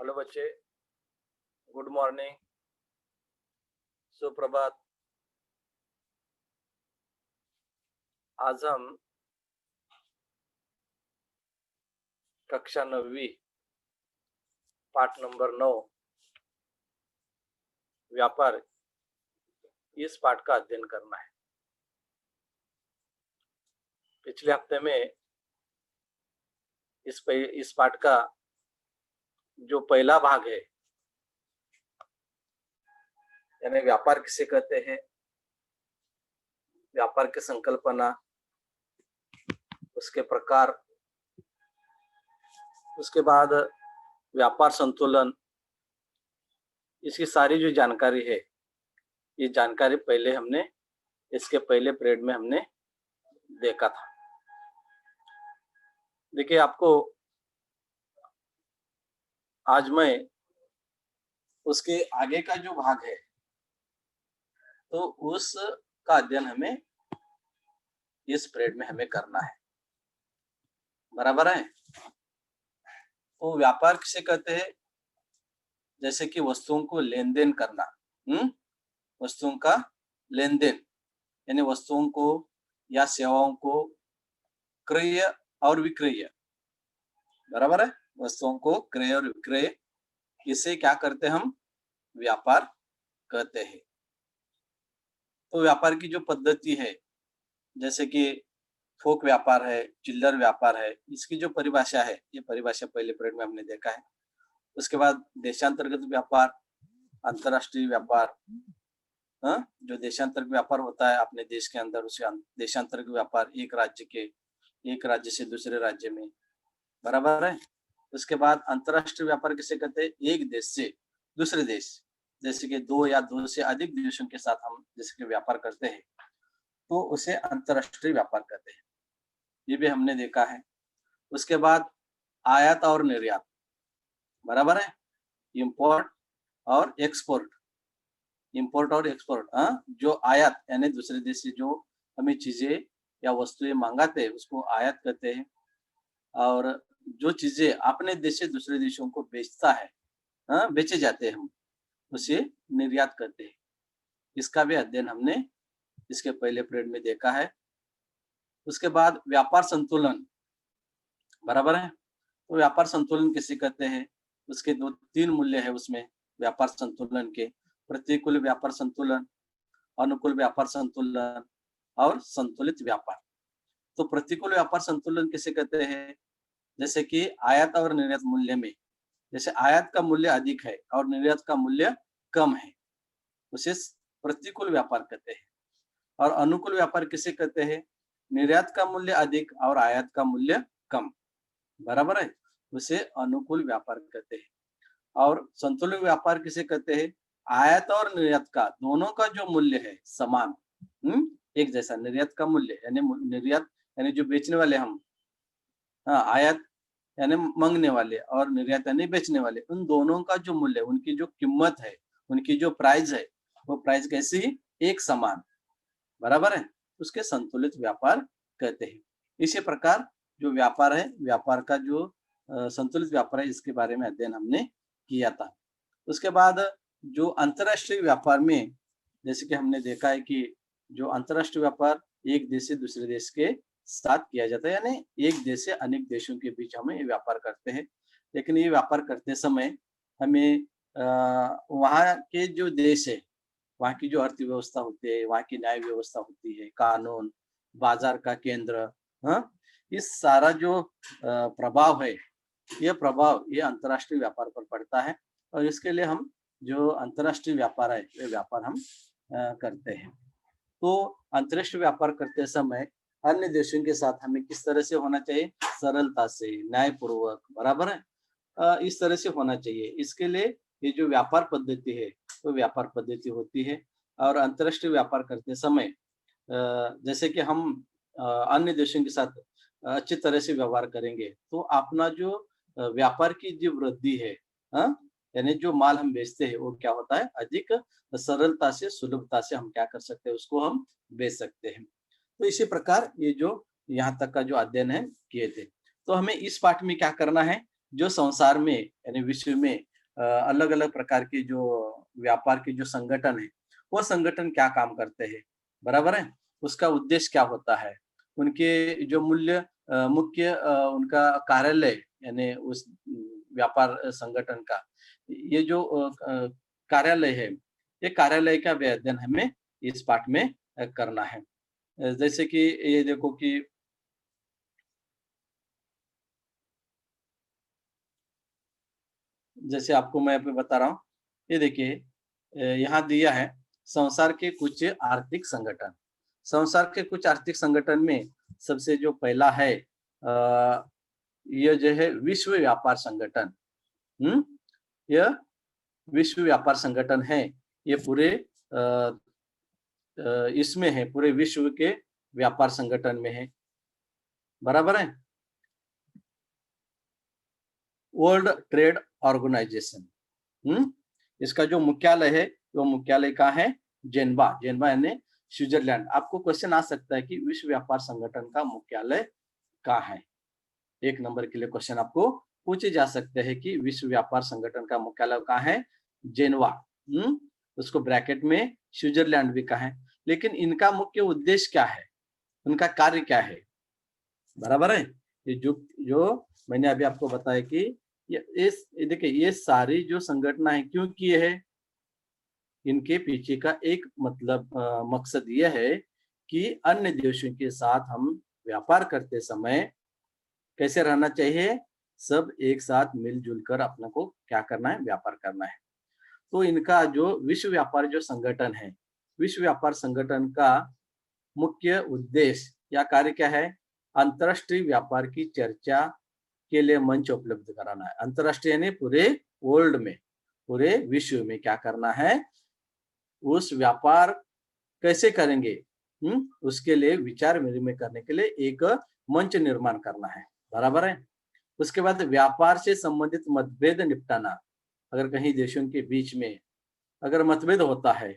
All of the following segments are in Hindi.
हेलो बच्चे, गुड मॉर्निंग, सुप्रभात। आज हम कक्षा 9वीं पाठ नंबर 9 व्यापार इस पाठ का अध्ययन करना है। पिछले हफ्ते में इस पाठ का जो पहला भाग है, यानी व्यापार किसे कहते हैं, व्यापार की संकल्पना, उसके प्रकार, उसके बाद व्यापार संतुलन, इसकी सारी जो जानकारी है, ये जानकारी पहले हमने इसके पहले पीरियड में हमने देखा था। देखिए, आपको आज मैं उसके आगे का जो भाग है तो उसका अध्ययन हमें इस पीरियड में हमें करना है, बराबर है। तो व्यापार किसे कहते हैं? जैसे कि वस्तुओं को लेन देन करना, वस्तुओं का लेन देन, यानी वस्तुओं को या सेवाओं को क्रय और विक्रय, बराबर है। वस्तुओं को क्रय और विक्रय, इसे क्या करते हैं हम? व्यापार कहते हैं। तो व्यापार की जो पद्धति है, जैसे कि थोक व्यापार है, चिल्लर व्यापार है, इसकी जो परिभाषा है, ये परिभाषा पहले पीरियड में हमने देखा है। उसके बाद देशांतर्गत व्यापार, अंतरराष्ट्रीय व्यापार, जो देशांतर्गत व्यापार होता है अपने देश के अंदर, उसे देशांतर्गत व्यापार, एक राज्य से दूसरे राज्य में, बराबर है। उसके बाद अंतरराष्ट्रीय व्यापार किसे कहते हैं? एक देश से दूसरे देश, जैसे कि दो या दो से अधिक देशों के साथ हम जैसे कि व्यापार करते हैं, तो उसे अंतरराष्ट्रीय व्यापार कहते हैं। ये भी हमने देखा है। उसके बाद आयात और निर्यात, बराबर है। इंपोर्ट और एक्सपोर्ट, जो आयात यानी दूसरे देश से जो हमें चीजें या वस्तुएं मंगाते हैं उसको आयात कहते हैं, और जो चीजें अपने देश से दूसरे देशों को बेचता है, बेचे जाते हैं, हम उसे निर्यात कहते हैं। इसका भी अध्ययन हमने इसके पहले पीरियड में देखा है। उसके बाद व्यापार संतुलन, बराबर है। तो व्यापार संतुलन किसे कहते हैं? उसके 2-3 मूल्य है उसमें व्यापार संतुलन के: प्रतिकूल व्यापार संतुलन, अनुकूल व्यापार संतुलन और संतुलित व्यापार। तो प्रतिकूल व्यापार संतुलन किसे कहते हैं? जैसे कि आयात और निर्यात मूल्य में, जैसे आयात का मूल्य अधिक है और निर्यात का मूल्य कम है, उसे प्रतिकूल व्यापार कहते हैं। और अनुकूल व्यापार किसे कहते हैं? निर्यात का मूल्य अधिक और आयात का मूल्य कम, बराबर है, उसे अनुकूल व्यापार कहते हैं। और संतुलित व्यापार किसे कहते हैं? आयात और निर्यात का दोनों का जो मूल्य है समान, एक जैसा। निर्यात का मूल्य यानी निर्यात यानी जो बेचने वाले हम, आयात यानी मांगने वाले, और निर्यात यानी बेचने वाले, उन दोनों का जो मूल्य, उनकी जो कीमत है, उनकी जो प्राइस है, वो प्राइस कैसी? एक समान, बराबर है, उसके संतुलित व्यापार कहते हैं। इसी प्रकार जो व्यापार है, व्यापार का जो संतुलित व्यापार है, इसके बारे में अध्ययन हमने किया था। उसके बाद जो अंतरराष्ट्रीय व्यापार में, जैसे कि हमने देखा है कि जो अंतरराष्ट्रीय व्यापार एक देश से दूसरे देश के साथ किया जाता है, यानी एक देश से अनेक देशों के बीच हम ये व्यापार करते हैं। लेकिन ये व्यापार करते समय हमें वहाँ के जो देश है, वहाँ की जो अर्थव्यवस्था होती है, वहाँ की न्याय व्यवस्था होती है, कानून, बाजार का केंद्र, इस सारा जो प्रभाव है, ये अंतरराष्ट्रीय व्यापार पर पड़ता है, और इसके लिए हम जो अंतरराष्ट्रीय व्यापार है, ये व्यापार हम करते हैं। तो अंतरराष्ट्रीय व्यापार करते समय अन्य देशों के साथ हमें किस तरह से होना चाहिए? सरलता से, न्यायपूर्वक, बराबर है, इस तरह से होना चाहिए। इसके लिए ये जो व्यापार पद्धति है, वो व्यापार पद्धति होती है। और अंतरराष्ट्रीय व्यापार करते समय जैसे कि हम अन्य देशों के साथ अच्छी तरह से व्यवहार करेंगे, तो अपना जो व्यापार की जो वृद्धि है, यानी जो माल हम बेचते हैं, वो क्या होता है? अधिक सरलता से, सुलभता से हम क्या कर सकते हैं? उसको हम बेच सकते हैं। तो इसी प्रकार ये जो यहाँ तक का जो अध्ययन है किए थे। तो हमें इस पाठ में क्या करना है? जो संसार में यानी विश्व में अलग अलग प्रकार की जो व्यापार के जो संगठन है, वो संगठन क्या काम करते हैं, बराबर है? उसका उद्देश्य क्या होता है, उनके जो मुख्य उनका कार्यालय, यानी उस व्यापार संगठन का ये जो कार्यालय है, ये कार्यालय का अध्ययन हमें इस पाठ में करना है। जैसे कि ये देखो कि जैसे आपको मैं अभी बता रहा हूँ, ये देखिए यहाँ दिया है संसार के कुछ आर्थिक संगठन। संसार के कुछ आर्थिक संगठन में सबसे जो पहला है ये जो है विश्व व्यापार संगठन। यह विश्व व्यापार संगठन है, ये पूरे इसमें है, पूरे विश्व के व्यापार संगठन में है, बराबर है? वर्ल्ड ट्रेड ऑर्गेनाइजेशन, इसका जो मुख्यालय है वो मुख्यालय कहाँ है? जेनेवा। जेनेवा यानी स्विट्जरलैंड। आपको क्वेश्चन आ सकता है कि विश्व व्यापार संगठन का मुख्यालय कहाँ है? एक नंबर के लिए क्वेश्चन आपको पूछे जा सकते हैं कि विश्व व्यापार संगठन का मुख्यालय कहाँ है? जेनेवा। उसको ब्रैकेट में स्विट्जरलैंड भी कहा है। लेकिन इनका मुख्य उद्देश्य क्या है, उनका कार्य क्या है, बराबर है? ये जो मैंने अभी आपको बताया कि ये देखिए, ये सारी जो संगठन है क्यों किए है, इनके पीछे का एक मतलब मकसद यह है कि अन्य देशों के साथ हम व्यापार करते समय कैसे रहना चाहिए, सब एक साथ मिलजुल कर अपने को क्या करना है, व्यापार करना है। तो इनका जो विश्व व्यापार जो संगठन है, विश्व व्यापार संगठन का मुख्य उद्देश्य या कार्य क्या है? अंतरराष्ट्रीय व्यापार की चर्चा के लिए मंच उपलब्ध कराना है। अंतरराष्ट्रीय यानी पूरे वर्ल्ड में, पूरे विश्व में क्या करना है, उस व्यापार कैसे करेंगे, उसके लिए विचार विनिमय करने के लिए एक मंच निर्माण करना है, बराबर है? उसके बाद व्यापार से संबंधित मतभेद निपटाना। अगर कहीं देशों के बीच में अगर मतभेद होता है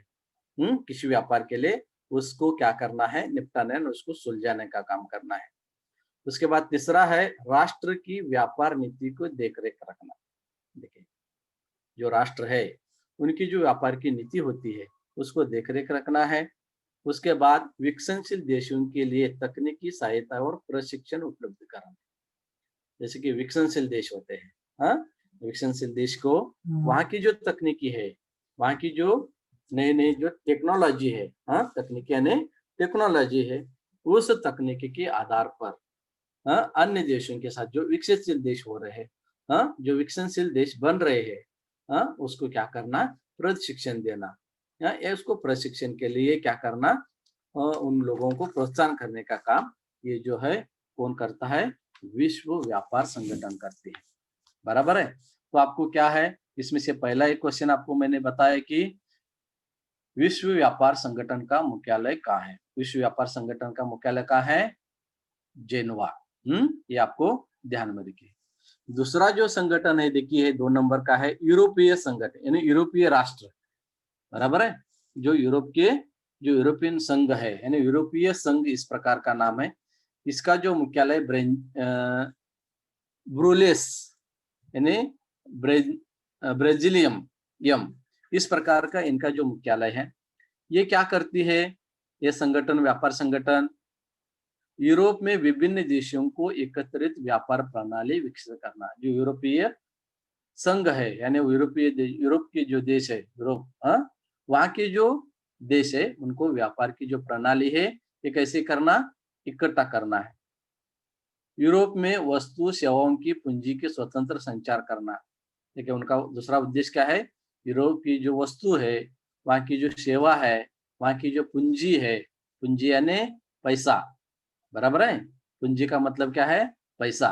किसी व्यापार के लिए, उसको क्या करना है, निपटाना है, उसको सुलझाने का काम करना है। उसके बाद तीसरा है राष्ट्र की व्यापार नीति को देखरेख रखना। देखिए, जो राष्ट्र है उनकी जो व्यापार की नीति होती है उसको देखरेख रखना है। उसके बाद विकसनशील देशों के लिए तकनीकी सहायता और प्रशिक्षण उपलब्ध कराना। जैसे कि विकसनशील देश होते हैं, हाँ, विकसनशील देश को वहाँ की जो तकनीकी है, वहाँ की जो नई नई जो टेक्नोलॉजी है, हाँ, तकनीकी यानी टेक्नोलॉजी है, उस तकनीकी के आधार पर अन्य देशों के साथ जो विकसितशील देश हो रहे हैं, जो विकसनशील देश बन रहे हैं, उसको क्या करना, प्रशिक्षण देना, या उसको प्रशिक्षण के लिए क्या करना, उन लोगों को प्रोत्साहन करने का काम ये जो है कौन करता है? विश्व व्यापार संगठन करती है, बराबर है? तो आपको क्या है, इसमें से पहला एक क्वेश्चन आपको मैंने बताया कि विश्व व्यापार संगठन का मुख्यालय कहाँ है? विश्व व्यापार संगठन का मुख्यालय कहाँ है? जेनेवा। ये आपको ध्यान में रखिए। दूसरा जो संगठन है देखिए 2 नंबर का है यूरोपीय संगठन, यानी यूरोपीय राष्ट्र, बराबर है? जो यूरोपियन संघ है, यानी यूरोपीय संघ इस प्रकार का नाम है। इसका जो मुख्यालय ब्रुसेल्स यानी ब्राजीलियम यम, इस प्रकार का इनका जो मुख्यालय है। ये क्या करती है, ये संगठन, व्यापार संगठन यूरोप में विभिन्न देशों को एकत्रित व्यापार प्रणाली विकसित करना। जो यूरोपीय संघ है यानी यूरोप के जो देश है, यूरोप, वहाँ के जो देश है उनको व्यापार की जो प्रणाली है ये कैसे करना, इकट्ठा करना है। यूरोप में वस्तु सेवाओं की पूंजी के स्वतंत्र संचार करना। देखिए, उनका दूसरा उद्देश्य क्या है? यूरोप की जो वस्तु है, वहाँ की जो सेवा है, वहाँ की जो पूंजी है, पूंजी यानी पैसा, बराबर है? पूंजी का मतलब क्या है? पैसा।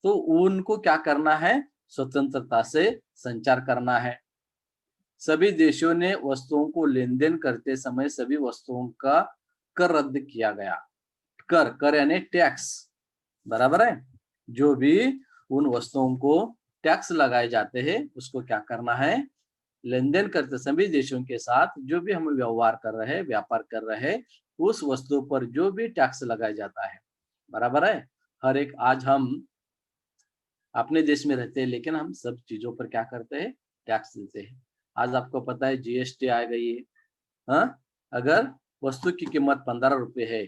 तो उनको क्या करना है? स्वतंत्रता से संचार करना है। सभी देशों ने वस्तुओं को लेन देन करते समय सभी वस्तुओं का कर रद्द किया गया। कर यानी टैक्स, बराबर है? जो भी उन वस्तुओं को टैक्स लगाए जाते हैं उसको क्या करना है? लेन देन करते सभी देशों के साथ जो भी हम व्यवहार कर रहे हैं, व्यापार कर रहे हैं, उस वस्तु पर जो भी टैक्स लगाया जाता है, बराबर है? हर एक, आज हम अपने देश में रहते हैं लेकिन हम सब चीजों पर क्या करते हैं? टैक्स देते हैं। आज आपको पता है जीएसटी आ गई है। हाँ, अगर वस्तु की कीमत 15 रुपए है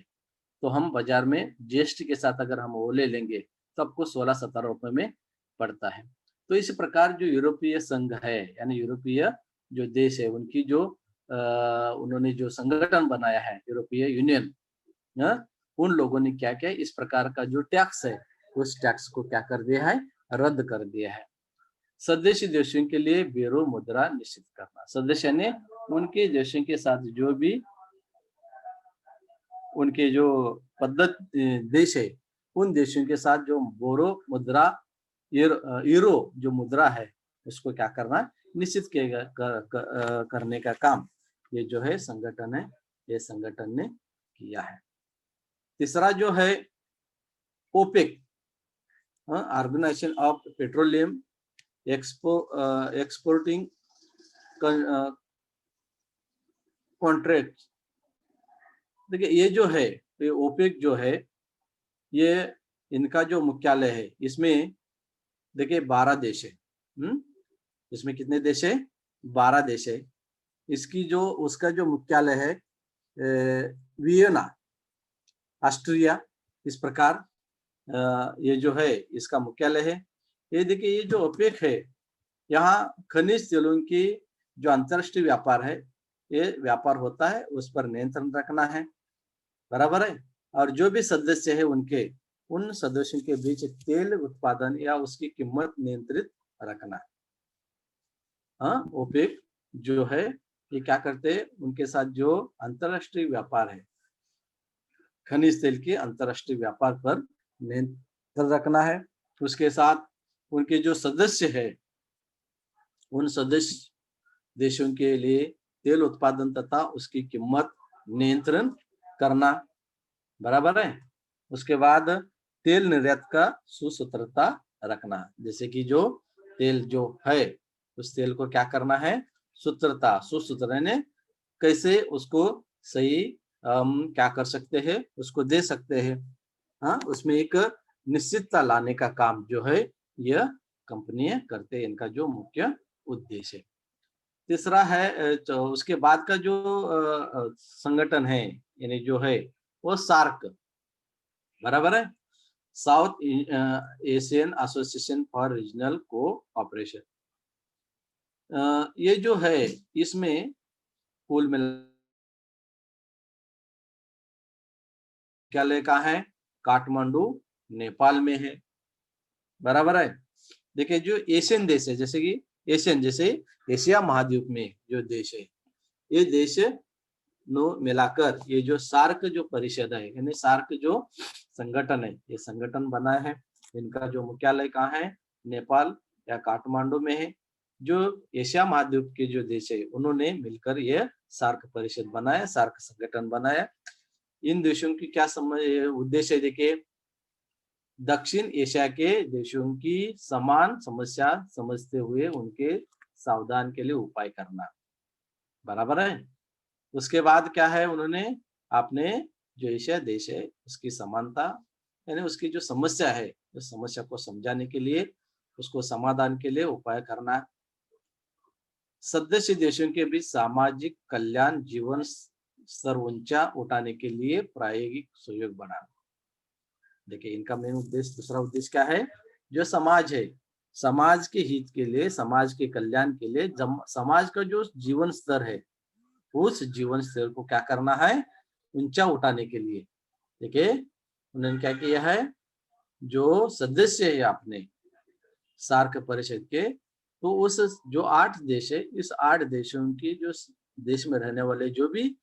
तो हम बाजार में जीएसटी के साथ अगर हम वो ले लेंगे तो आपको 16-17 रुपए में पड़ता है। तो इस प्रकार जो यूरोपीय संघ है, यानी यूरोपीय जो देश है, उनकी जो उन्होंने जो संगठन बनाया है यूरोपीय यूनियन, उन लोगों ने क्या किया, इस प्रकार का जो टैक्स है उस टैक्स को क्या कर दिया है, रद्द कर दिया है। सदस्य देशों के लिए बेरो मुद्रा निश्चित करना, सदस्य ने उनके देशों के साथ जो भी उनके जो देश है, उन देशों के साथ जो बोरो मुद्रा यूरो जो मुद्रा है उसको क्या करना, निश्चित करने का काम ये जो है संगठन है, ये संगठन ने किया है। तीसरा जो है OPEC, organisation of petroleum exporting contract. देखिए ये जो है, ये ओपेक जो है, ये इनका जो मुख्यालय है, इसमें देखिए 12 देश है। इसमें कितने देश है, 12 देश है। इसकी जो उसका जो मुख्यालय है वियना, ऑस्ट्रिया, इस प्रकार ये जो है इसका मुख्यालय है। ये देखिए ये जो ओपेक है, यहाँ खनिज तेलों की जो अंतर्राष्ट्रीय व्यापार है, ये व्यापार होता है, उस पर नियंत्रण रखना है, बराबर है। और जो भी सदस्य है उनके, उन सदस्यों के बीच तेल उत्पादन या उसकी कीमत नियंत्रित रखना है। हाँ, ओपेक जो है ये क्या करते हैं, उनके साथ जो अंतर्राष्ट्रीय व्यापार है, खनिज तेल के अंतर्राष्ट्रीय व्यापार पर नियंत्रण रखना है। उसके साथ उनके जो सदस्य है, उन सदस्य देशों के लिए तेल उत्पादन तथा उसकी कीमत नियंत्रण करना, बराबर है। उसके बाद तेल निर्यात का सुसूत्रता रखना, जैसे कि जो तेल जो है उस तेल को क्या करना है, सुसूत्र ने कैसे उसको सही क्या कर सकते हैं, उसको दे सकते हैं। हाँ, उसमें एक निश्चितता लाने का काम जो है यह कंपनियां करते हैं, इनका जो मुख्य उद्देश्य है। तीसरा है उसके बाद का जो संगठन है, यानी जो है वो सार्क, बराबर है, south Asian association for regional cooperation. ये जो है इसमें कुल मुख्यालय कहाँ है, काठमांडू नेपाल में है, बराबर है। देखिए जो एशियन देश है, जैसे कि एशियन, जैसे एशिया महाद्वीप में जो देश है, ये देश नो मिलाकर ये जो सार्क जो परिषद है, यानी सार्क जो संगठन है, ये संगठन बना है। इनका जो मुख्यालय कहाँ है, नेपाल या काठमांडू में है। जो एशिया महाद्वीप के जो देश है उन्होंने मिलकर यह सार्क परिषद बनाया, सार्क संगठन बनाया। इन देशों की क्या उद्देश्य है, देखिए दक्षिण एशिया के देशों की समान समस्या समझते हुए उनके सावधान के लिए उपाय करना, बराबर है। उसके बाद क्या है, उन्होंने अपने जो एशिया देश है उसकी समानता, यानी उसकी जो समस्या है, उस समस्या को समझाने के लिए, उसको समाधान के लिए उपाय करना। सदस्य देशों के बीच सामाजिक कल्याण जीवन स्तर ऊंचा उठाने के लिए प्रायोगिक सहयोग बढ़ाना। देखिए इनका मेन उद्देश्य, दूसरा उद्देश्य क्या है, जो समाज है, समाज के हित के लिए, समाज के कल्याण के लिए, समाज का जो जीवन स्तर है उस जीवन स्तर को क्या करना है, ऊंचा उठाने के लिए। देखिए उन्होंने क्या किया है, जो सदस्य है अपने सार्क परिषद के, तो उस जो 8 देश है, इस 8 देशों की जो देश में रहने वाले जो भी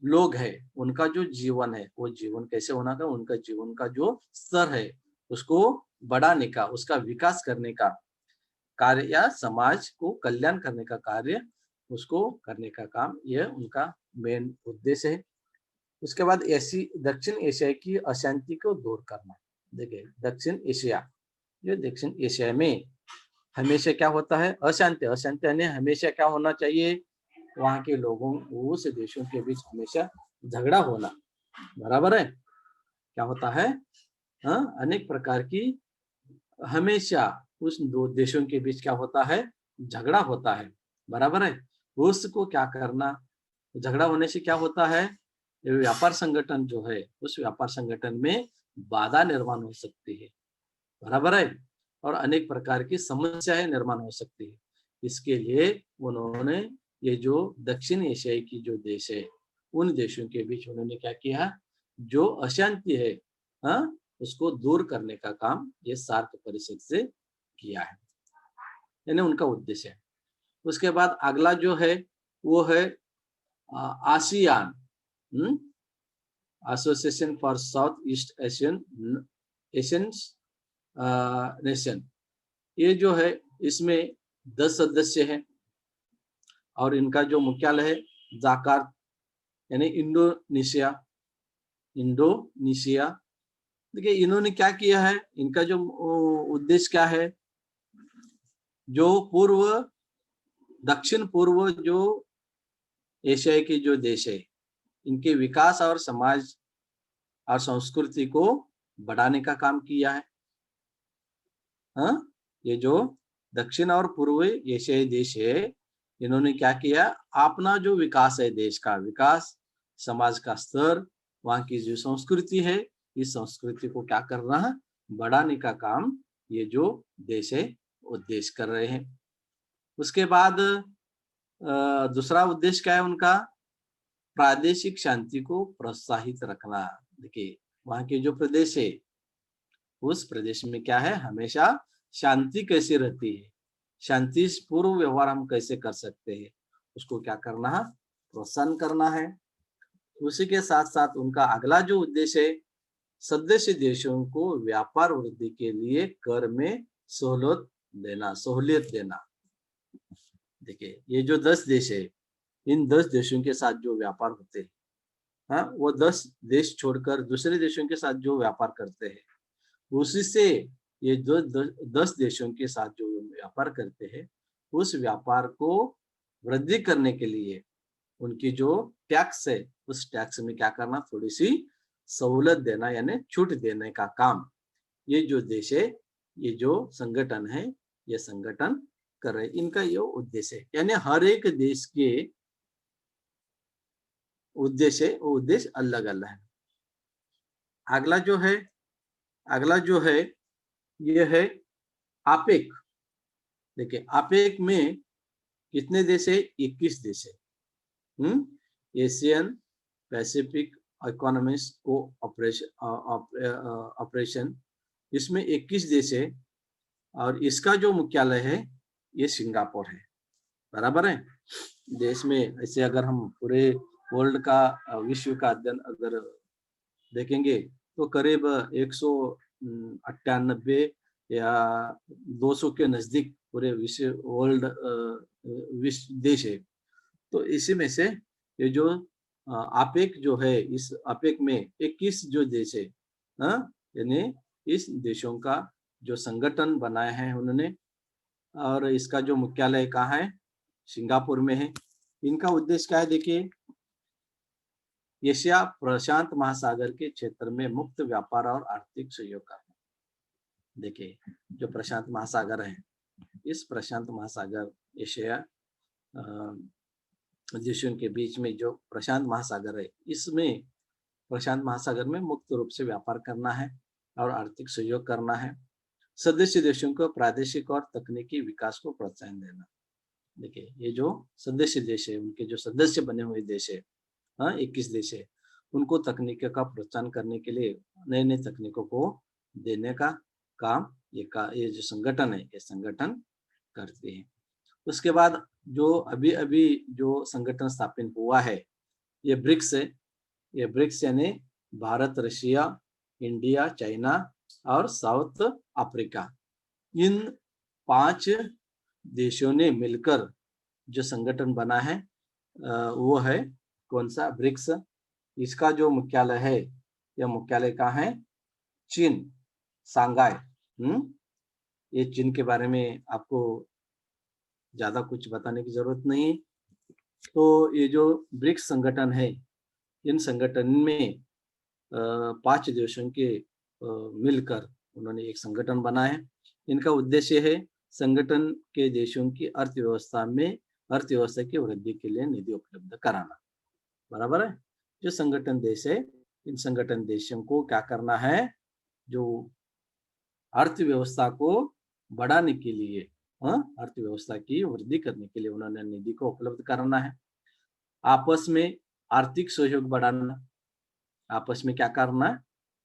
लोग हैं, उनका जो जीवन है वो जीवन कैसे होना था, उनका जीवन का जो स्तर है उसको बढ़ाने का, उसका विकास करने का कार्य या समाज को कल्याण करने का कार्य, उसको करने का काम, यह उनका मेन उद्देश्य है। उसके बाद दक्षिण एशिया की अशांति को दूर करना। देखिए दक्षिण एशिया, जो दक्षिण एशिया में हमेशा क्या होता है, अशांति, अशांति यानी हमेशा क्या होना चाहिए, वहां के लोगों, उस देशों के बीच हमेशा झगड़ा होना, बराबर है। क्या होता है, अनेक प्रकार की हमेशा उस दो देशों के बीच क्या होता है, झगड़ा होता है, बराबर है, उसको क्या करना, झगड़ा होने से क्या होता है, ये व्यापार संगठन जो है उस व्यापार संगठन में बाधा निर्माण हो सकती है, बराबर है, और अनेक प्रकार की समस्याएं निर्माण हो सकती है। इसके लिए उन्होंने ये जो दक्षिण एशियाई की जो देश है उन देशों के बीच उन्होंने क्या किया, जो अशांति है, हाँ, उसको दूर करने का काम ये सार्क परिषद से किया है, यानी उनका उद्देश्य है। उसके बाद अगला जो है वो है ASEAN, association for south east Asian Asian nation. ये जो है इसमें 10 सदस्य हैं और इनका जो मुख्यालय है जाकार्ता, यानी इंडोनेशिया, इंडोनेशिया। देखिए इन्होंने क्या किया है, इनका जो उद्देश्य क्या है, जो पूर्व दक्षिण पूर्व जो एशिया के जो देश है इनके विकास और समाज और संस्कृति को बढ़ाने का काम किया है। हाँ, ये जो दक्षिण और पूर्व एशियाई देश है इन्होंने क्या किया, अपना जो विकास है, देश का विकास, समाज का स्तर, वहाँ की जो संस्कृति है, इस संस्कृति को क्या करना है, बढ़ाने का काम ये जो देश है वो देश कर रहे हैं। उसके बाद दूसरा उद्देश्य क्या है उनका, प्रादेशिक शांति को प्रोत्साहित रखना। देखिए वहाँ के जो प्रदेश है उस प्रदेश में क्या है, हमेशा शांति कैसे रहती है, शांतिपूर्व व्यवहार हम कैसे कर सकते हैं, उसको क्या करना है, प्रोत्साहन करना है। उसी के साथ साथ उनका अगला जो उद्देश्य है, सदस्य देशों को व्यापार वृद्धि के लिए कर में सहूलियत देना। देखिए ये जो 10 देश है, इन 10 देशों के साथ जो व्यापार होते हैं, हाँ, वो 10 देश छोड़कर दूसरे देशों के साथ जो व्यापार करते हैं, उसी से ये जो 10 देशों के साथ जो व्यापार करते हैं उस व्यापार को वृद्धि करने के लिए उनकी जो टैक्स है उस टैक्स में क्या करना, थोड़ी सी सहूलत देना, यानी छूट देने का काम ये जो देश है, ये जो संगठन है, ये संगठन कर रहे। इनका ये उद्देश्य है, यानी हर एक देश के उद्देश्य वो उद्देश्य अलग अलग है। अगला जो है ये है आपेक। देखिए आपेक में कितने देश है, 21 देश है। एशियन पैसिफिक इकोनॉमिक्स को ऑपरेशन, इसमें 21 देश है और इसका जो मुख्यालय है ये सिंगापुर है, बराबर है। देश में ऐसे अगर हम पूरे वर्ल्ड का विश्व का अध्ययन अगर देखेंगे तो करीब 198 या 200 के नजदीक पूरे विश्व वर्ल्ड विश्व देश है। तो इसी में से ये जो आपेक जो है, इस आपेक में 21 जो देश है, यानी इस देशों का जो संगठन बनाए हैं उन्होंने, और इसका जो मुख्यालय कहाँ है, सिंगापुर में है। इनका उद्देश्य क्या है, देखिए एशिया प्रशांत महासागर के क्षेत्र में मुक्त व्यापार और आर्थिक सहयोग करना। देखिए जो प्रशांत महासागर है, इस प्रशांत महासागर एशिया देशों के बीच में जो प्रशांत महासागर है, इसमें प्रशांत महासागर में मुक्त रूप से व्यापार करना है और आर्थिक सहयोग करना है। सदस्य देशों को प्रादेशिक और तकनीकी विकास को प्रोत्साहन देना। देखिए ये जो सदस्य देश है, उनके जो सदस्य बने हुए देश है, 21 देश है, उनको तकनीक का प्रोत्साहन करने के लिए नए नए तकनीकों को देने का काम ये जो संगठन है, ये संगठन करते हैं। उसके बाद जो अभी अभी जो संगठन स्थापित हुआ है ये ब्रिक्स है। ये ब्रिक्स यानी भारत, रशिया, इंडिया, चाइना और साउथ अफ्रीका, इन 5 देशों ने मिलकर जो संगठन बना है वो है कौन सा, ब्रिक्स। इसका जो मुख्यालय है, यह मुख्यालय कहाँ है, चीन, सांघाई। ये चीन के बारे में आपको ज्यादा कुछ बताने की जरूरत नहीं। तो ये जो ब्रिक्स संगठन है, इन संगठन में 5 देशों के मिलकर उन्होंने एक संगठन बनाया है। इनका उद्देश्य है संगठन के देशों की अर्थव्यवस्था की वृद्धि के लिए निधि उपलब्ध कराना। बराबर है। जो संगठन देश है, इन संगठन देशों को क्या करना है, जो अर्थव्यवस्था को बढ़ाने के लिए, अर्थव्यवस्था की वृद्धि करने के लिए उन्होंने निधि को उपलब्ध कराना है। आपस में आर्थिक सहयोग बढ़ाना, आपस में क्या करना,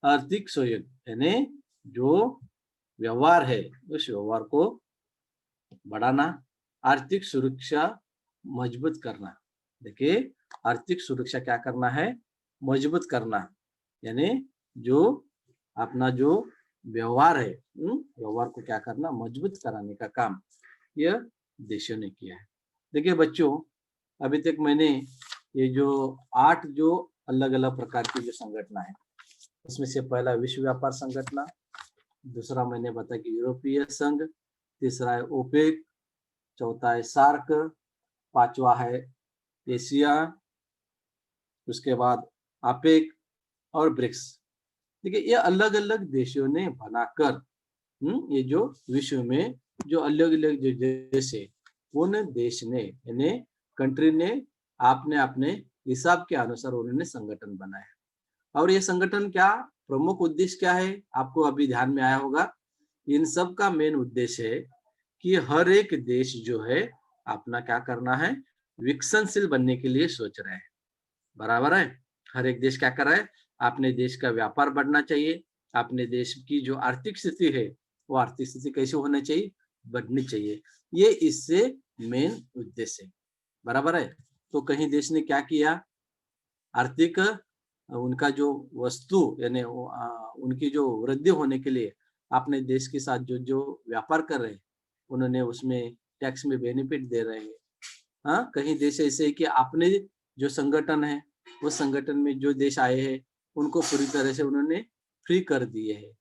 आर्थिक सहयोग यानी जो व्यवहार है उस व्यवहार को बढ़ाना, आर्थिक सुरक्षा मजबूत करना। देखिए, आर्थिक सुरक्षा क्या करना है, मजबूत करना, यानी जो अपना जो व्यवहार है, व्यवहार को क्या करना, मजबूत कराने का काम यह देशों ने किया है। देखिए बच्चों, अभी तक मैंने ये जो 8 जो अलग अलग प्रकार की जो संगठन है, उसमें से पहला विश्व व्यापार संगठन, दूसरा मैंने बताया कि यूरोपीय संघ, तीसरा है ओपेक, चौथा है सार्क, पांचवा है एशिया, उसके बाद आपेक और ब्रिक्स। देखिए, ये अलग अलग देशों ने बनाकर ये जो विश्व में जो अलग अलग जो देश है, उन देश ने यानी कंट्री ने आपने अपने हिसाब के अनुसार उन्होंने संगठन बनाया। और ये संगठन क्या प्रमुख उद्देश्य क्या है, आपको अभी ध्यान में आया होगा। इन सब का मेन उद्देश्य है कि हर एक देश जो है अपना क्या करना है, विकसनशील बनने के लिए सोच रहे हैं। बराबर है। हर एक देश क्या कर रहा है, अपने देश का व्यापार बढ़ना चाहिए, अपने देश की जो आर्थिक स्थिति है वो आर्थिक स्थिति कैसे होनी चाहिए, बढ़नी चाहिए। ये इससे मेन उद्देश्य है। बराबर है। तो कहीं देश ने क्या किया, आर्थिक उनका जो वस्तु यानी उनकी जो वृद्धि होने के लिए अपने देश के साथ जो जो व्यापार कर रहे हैं, उन्होंने उसमें टैक्स में बेनिफिट दे रहे हैं। हाँ, कहीं देश ऐसे है कि अपने जो संगठन है, उस संगठन में जो देश आए हैं उनको पूरी तरह से उन्होंने फ्री कर दिए है।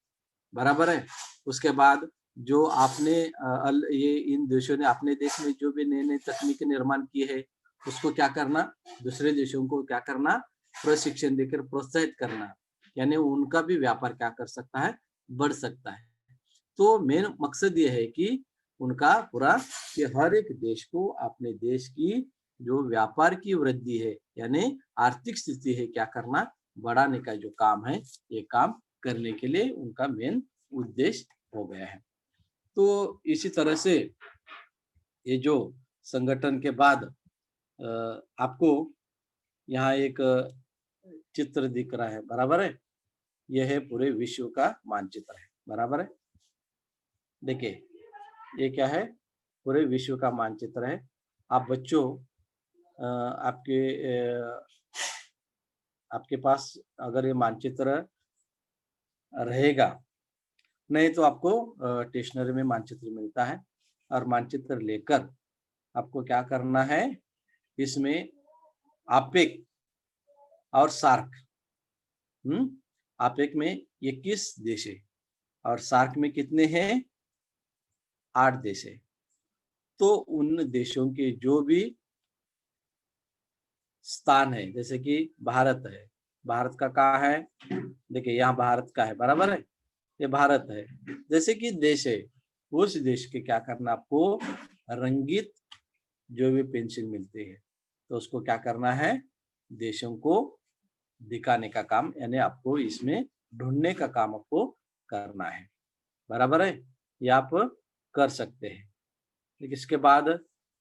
बराबर है। उसके बाद जो आपने ये इन देशों ने अपने देश में जो भी नए नए तकनीक निर्माण किए है, उसको क्या करना, दूसरे देशों को क्या करना, प्रशिक्षण देकर प्रोत्साहित करना, यानी उनका भी व्यापार क्या कर सकता है, बढ़ सकता है। तो मेन मकसद ये है कि उनका पूरा कि हर एक देश को अपने देश की जो व्यापार की वृद्धि है यानी आर्थिक स्थिति है क्या करना, बढ़ाने का जो काम है, ये काम करने के लिए उनका मेन उद्देश्य हो गया है। तो इसी तरह से ये जो संगठन के बाद आपको यहाँ एक चित्र दिख रहा है। बराबर है। यह है पूरे विश्व का मानचित्र है। बराबर है। देखिए, ये क्या है, पूरे विश्व का मानचित्र है। आप बच्चों आपके पास अगर ये मानचित्र रहेगा, नहीं तो आपको स्टेशनरी में मानचित्र मिलता है, और मानचित्र लेकर आपको क्या करना है, इसमें आपेक और सार्क, आपेक में 21 देश है और सार्क में कितने हैं, 8 देश है। तो उन देशों के जो भी स्थान है, जैसे कि भारत है, भारत का कहाँ है, देखिए यहाँ भारत का है। बराबर है। ये भारत है। जैसे कि देश है, उस देश के क्या करना, आपको रंगीत जो भी पेंसिल मिलती है तो उसको क्या करना है, देशों को दिखाने का काम, यानी आपको इसमें ढूंढने का काम आपको करना है। बराबर है। ये आप कर सकते हैं। इसके बाद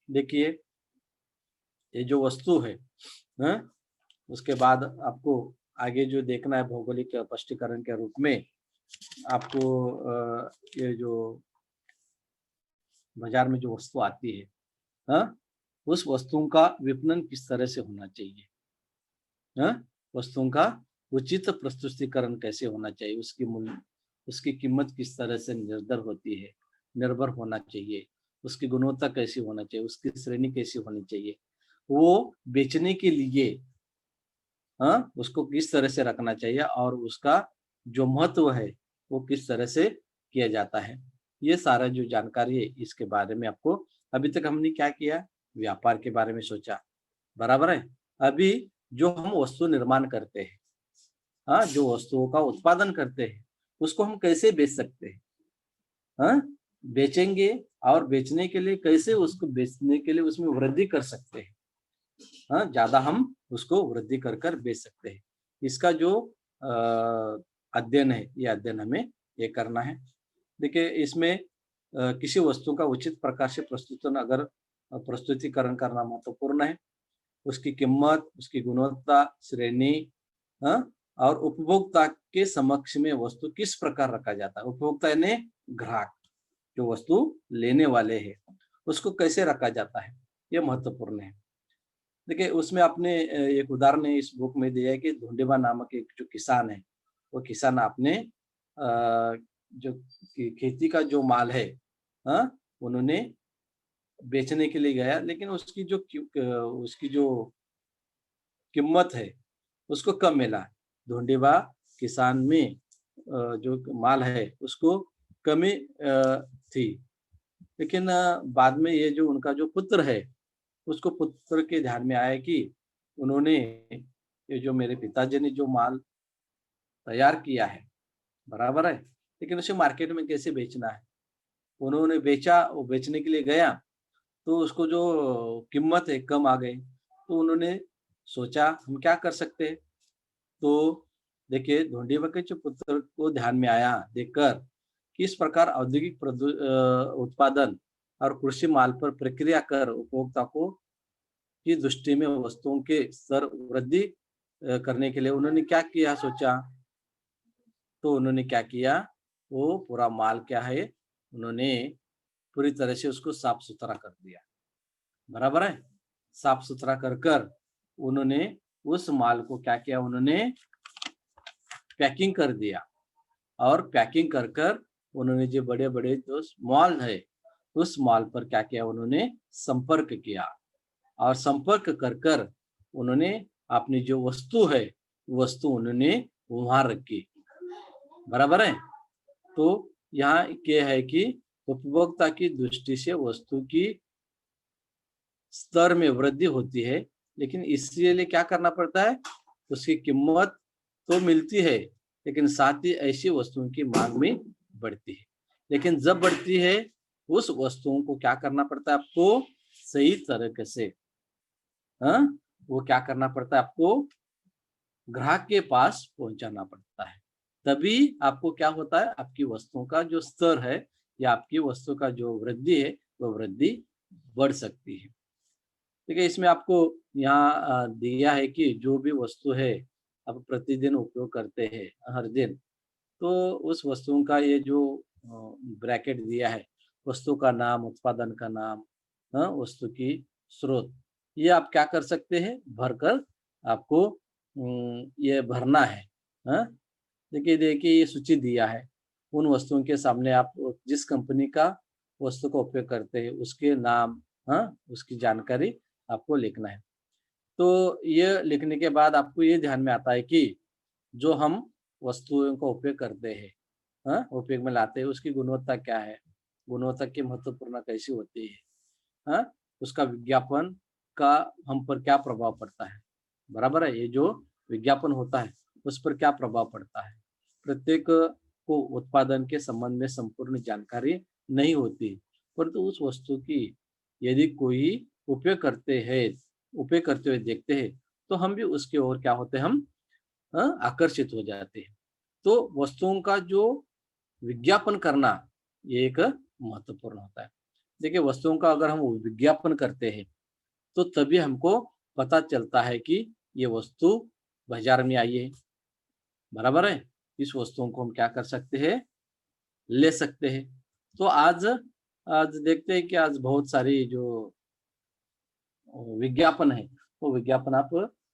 देखिए, ये जो वस्तु है, उसके बाद आपको आगे जो देखना है भौगोलिक स्पष्टीकरण के रूप में, आपको ये जो बाजार में जो वस्तु आती है, उस वस्तुओं का विपणन किस तरह से होना चाहिए, वस्तुओं का उचित प्रस्तुतिकरण कैसे होना चाहिए, उसकी कीमत किस तरह से निर्भर होना चाहिए, उसकी गुणवत्ता कैसी होना चाहिए, उसकी श्रेणी कैसी होनी चाहिए, वो बेचने के लिए उसको किस तरह से रखना चाहिए, और उसका जो महत्व है वो किस तरह से किया जाता है। ये सारा जो जानकारी है इसके बारे में आपको, अभी तक हमने क्या किया, व्यापार के बारे में सोचा। बराबर है। अभी जो हम वस्तु निर्माण करते हैं, जो वस्तुओं का उत्पादन करते हैं, उसको हम कैसे बेच सकते हैं, बेचेंगे और बेचने के लिए कैसे उसको बेचने के लिए उसमें वृद्धि कर सकते हैं, हाँ, ज्यादा हम उसको वृद्धि कर कर बेच सकते हैं। इसका जो अध्ययन है, ये अध्ययन हमें ये करना है। देखिए इसमें किसी वस्तु का उचित प्रकार से प्रस्तुतिकरण करना महत्वपूर्ण है। उसकी कीमत, उसकी गुणवत्ता, श्रेणी, हाँ, और उपभोक्ता के समक्ष में वस्तु किस प्रकार रखा जाता है। उपभोक्ता यानी ग्राहक, जो वस्तु लेने वाले हैं, उसको कैसे रखा जाता है, ये महत्वपूर्ण है। देखिए उसमें आपने एक उदाहरण इस बुक में दिया है कि धुंडेबा नामक एक जो किसान है, वो किसान आपने जो खेती का जो माल है, हाँ, उन्होंने बेचने के लिए गया, लेकिन उसकी जो कीमत है उसको कम मिला। धुंडेबा किसान में जो माल है उसको कमी थी, लेकिन बाद में ये जो उनका जो पुत्र है, उसको पुत्र के ध्यान में आया कि उन्होंने ये जो मेरे पिताजी ने जो माल तैयार किया है, बराबर है, लेकिन उसे मार्केट में कैसे बेचना है। उन्होंने बेचा, वो बेचने के लिए गया, तो उसको जो कीमत है कम आ गई, तो उन्होंने सोचा हम क्या कर सकते हैं। तो देखिए धोंडीबा के जो पुत्र को ध्यान में आया देखकर किस प्रकार औद्योगिक उत्पादन और कृषि माल पर प्रक्रिया कर उपभोक्ता को की दृष्टि में वस्तुओं के स्तर वृद्धि करने के लिए उन्होंने क्या किया सोचा। तो उन्होंने क्या किया, वो पूरा माल क्या है, उन्होंने पूरी तरह से उसको साफ सुथरा कर दिया, बराबर है। साफ सुथरा कर कर उन्होंने उस माल को क्या किया, उन्होंने पैकिंग कर दिया, और पैकिंग कर कर उन्होंने जो बड़े बड़े जो मॉल है उस मॉल पर क्या किया, उन्होंने संपर्क किया, और संपर्क कर कर उन्होंने अपनी जो वस्तु है वस्तु उन्होंने वहां रखी, बराबर है। तो यहाँ क्या है कि उपभोक्ता की दृष्टि से वस्तु की स्तर में वृद्धि होती है, लेकिन इसके लिए क्या करना पड़ता है, उसकी कीमत तो मिलती है, लेकिन साथ ही ऐसी वस्तुओं की मांग में बढ़ती है। लेकिन जब बढ़ती है उस वस्तुओं को क्या करना पड़ता है आपको, सही तरीके से, हाँ, वो क्या करना पड़ता है आपको, ग्राहक के पास पहुंचाना पड़ता है। तभी आपको क्या होता है, आपकी वस्तुओं का जो स्तर है या आपकी वस्तु का जो वृद्धि है वो वृद्धि बढ़ सकती है। देखिए इसमें आपको यहाँ दिया है कि जो भी वस्तु है आप प्रतिदिन उपयोग करते हैं हर दिन, तो उस वस्तुओं का ये जो ब्रैकेट दिया है, वस्तु का नाम, उत्पादन का नाम, हाँ, वस्तु की स्रोत, ये आप क्या कर सकते हैं, भरकर आपको ये भरना है। हाँ, देखिए ये सूची दिया है, उन वस्तुओं के सामने आप जिस कंपनी का वस्तु का उपयोग करते हैं उसके नाम, हाँ, उसकी जानकारी आपको लिखना है। तो ये लिखने के बाद आपको ये ध्यान में आता है कि जो हम वस्तुओं का उपयोग करते हैं, हाँ, उपयोग में लाते हैं, उसकी गुणवत्ता क्या है, गुणवत्ता की महत्वपूर्ण कैसी होती है, हाँ, उसका विज्ञापन का हम पर क्या प्रभाव पड़ता है, बराबर है। ये जो विज्ञापन होता है उस पर क्या प्रभाव पड़ता है। प्रत्येक को उत्पादन के संबंध में संपूर्ण जानकारी नहीं होती, परंतु उस वस्तु की यदि कोई उपयोग करते हैं, उपयोग करते हुए देखते हैं, तो हम भी उसके ओर क्या होते हैं, हम आकर्षित हो जाते हैं। तो वस्तुओं का जो विज्ञापन करना ये एक महत्वपूर्ण होता है। देखिए वस्तुओं का अगर हम विज्ञापन करते हैं तो तभी हमको पता चलता है कि ये वस्तु बाजार में आई है, बराबर है। इस वस्तुओं को हम क्या कर सकते हैं, ले सकते हैं। तो आज आज देखते हैं कि आज बहुत सारी जो विज्ञापन है वो विज्ञापन आप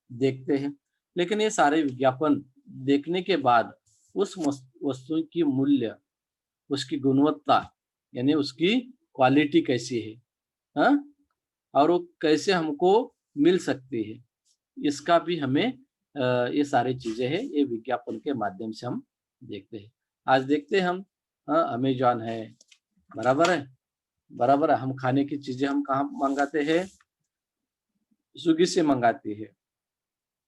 देखते हैं, लेकिन ये सारे विज्ञापन देखने के बाद उस वस्तु की मूल्य, उसकी गुणवत्ता यानी उसकी क्वालिटी कैसी है, हाँ, और वो कैसे हमको मिल सकती है, इसका भी हमें ये सारी चीजें हैं ये विज्ञापन के माध्यम से हम देखते हैं। आज देखते हैं हम, हाँ, अमेजॉन है, बराबर है, बराबर है। हम खाने की चीजें हम कहाँ मंगाते हैं, स्विगी से मंगाते हैं।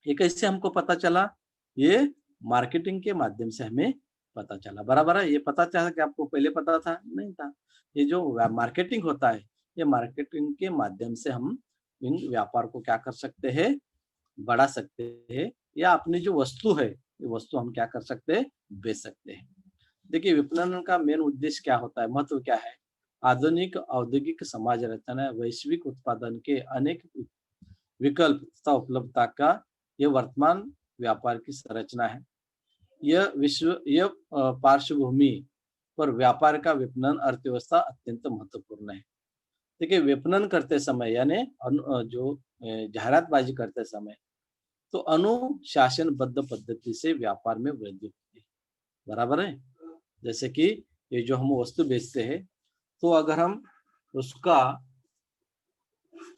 ये कैसे हमको पता चला, ये मार्केटिंग के माध्यम से हमें पता चला। बराबर है, ये पता चला कि आपको पहले पता था? नहीं था। ये जो मार्केटिंग होता है, ये मार्केटिंग के माध्यम से हम इन व्यापार को क्या कर सकते हैं, बढ़ा सकते हैं, या अपनी जो वस्तु है, ये वस्तु हम क्या कर सकते हैं, बेच सकते हैं। देखिए, विपणन का मेन उद्देश्य क्या होता है, महत्व क्या है? आधुनिक औद्योगिक समाज रचना वैश्विक उत्पादन के अनेक विकल्प तथा उपलब्धता का ये वर्तमान व्यापार की संरचना है। यह पार्श्वभूमि पर व्यापार का विपणन अर्थव्यवस्था अत्यंत महत्वपूर्ण है। देखिए, विपणन करते समय यानी जो जाहिरातबाजी करते समय तो अनुशासनबद्ध पद्धति से व्यापार में वृद्धि होती है। बराबर है? जैसे कि ये जो हम वस्तु बेचते हैं, तो अगर हम उसका